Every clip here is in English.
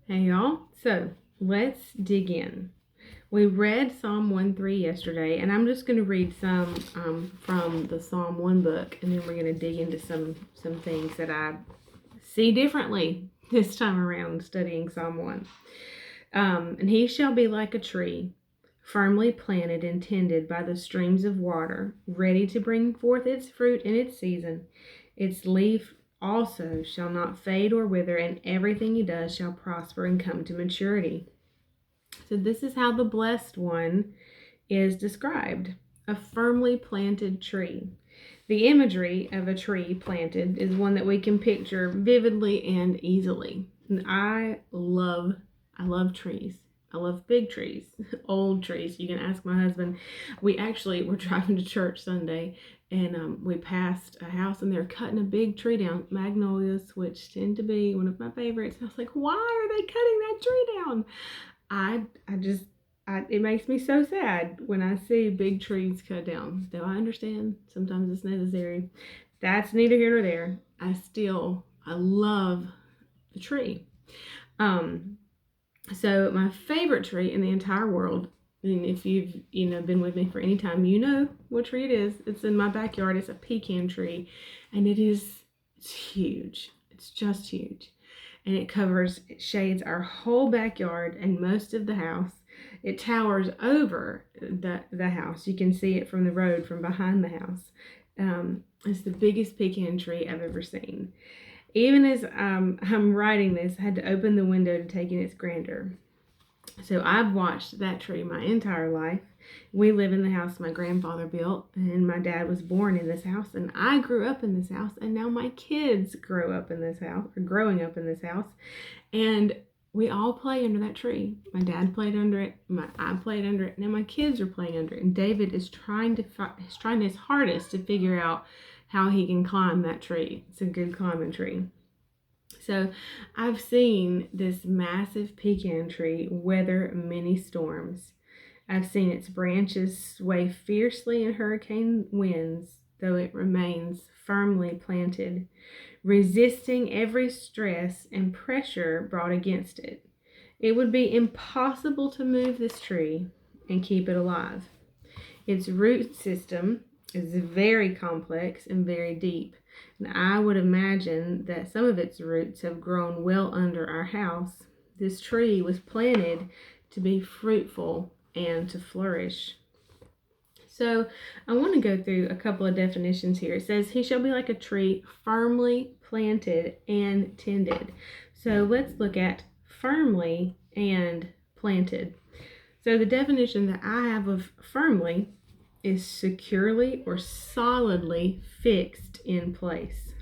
Hey y'all. So let's dig in. We read Psalm 1:3 yesterday, and I'm just going to read some from the Psalm 1 book, and then we're going to dig into some things that I see differently this time around studying Psalm 1. And he shall be like a tree, firmly planted and tended by the streams of water, ready to bring forth its fruit in its season. Its leaf also shall not fade or wither, and everything he does shall prosper and come to maturity. So, this is how the blessed one is described: a firmly planted tree. The imagery of a tree planted is one that we can picture vividly and easily. And I love trees. I love big trees, old trees. You can ask my husband. We actually were driving to church Sunday, and we passed a house, and they're cutting a big tree down, magnolias, which tend to be one of my favorites. I was like, why are they cutting that tree down? It makes me so sad when I see big trees cut down. Though I understand sometimes it's necessary. That's neither here nor there. I love the tree. Um, so my favorite tree in the entire world, and if you've been with me for any time, you know what tree it is. It's in my backyard. It's a pecan tree, and it's huge. It's just huge, and it shades our whole backyard and most of the house. It towers over the house. You can see it from the road from behind the house. It's the biggest pecan tree I've ever seen. Even as I'm writing this, I had to open the window to take in its grandeur. So I've watched that tree my entire life. We live in the house my grandfather built, and my dad was born in this house, and I grew up in this house, and now my kids grow up in this house, or growing up in this house, and we all play under that tree. My dad played under it. I played under it. Now my kids are playing under it, and David is trying his hardest to figure out how he can climb that tree. It's a good climbing tree. So I've seen this massive pecan tree weather many storms. I've seen its branches sway fiercely in hurricane winds, though it remains firmly planted, resisting every stress and pressure brought against it. It would be impossible to move this tree and keep it alive. Its root system is very complex and very deep, and I would imagine that some of its roots have grown well under our house. This tree was planted to be fruitful and to flourish. So I want to go through a couple of definitions here. It says, he shall be like a tree firmly planted and tended. So let's look at firmly and planted. So the definition that I have of firmly is securely or solidly fixed in place.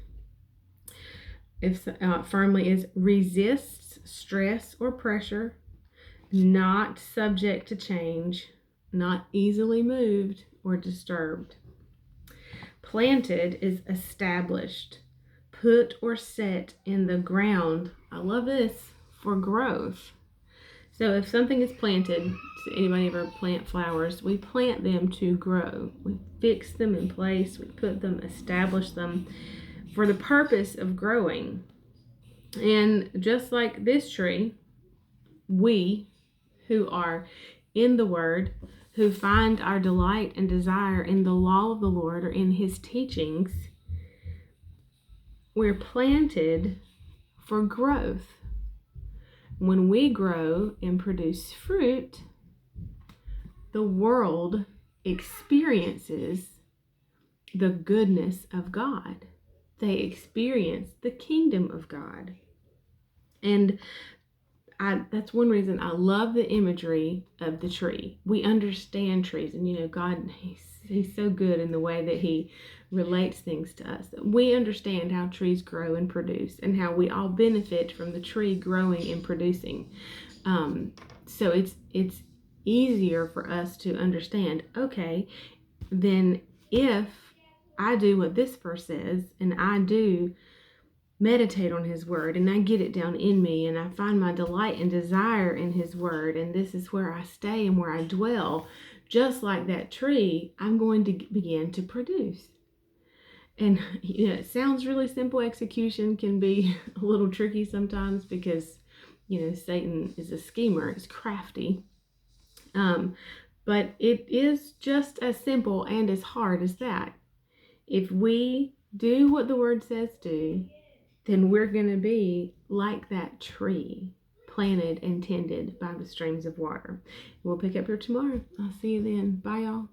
If firmly is resists stress or pressure, not subject to change, not easily moved or disturbed. Planted is established, put or set in the ground. I love this, for growth. So if something is planted, anybody ever plant flowers? We plant them to grow. We fix them in place. We put them, establish them for the purpose of growing. And just like this tree, we who are in the Word, who find our delight and desire in the law of the Lord or in His teachings, we're planted for growth. When we grow and produce fruit, the world experiences the goodness of God. They experience the kingdom of God. And that's one reason I love the imagery of the tree. We understand trees, and God, he's so good in the way that He relates things to us. We understand how trees grow and produce, and how we all benefit from the tree growing and producing. So it's easier for us to understand. Okay, then if I do what this verse says, and I do meditate on His word, and I get it down in me, and I find my delight and desire in His word, and this is where I stay and where I dwell, just like that tree, I'm going to begin to produce. And it sounds really simple. Execution can be a little tricky sometimes, because Satan is a schemer, he's crafty. But it is just as simple and as hard as that. If we do what the word says do, then we're going to be like that tree planted and tended by the streams of water. We'll pick up here tomorrow. I'll see you then. Bye, y'all.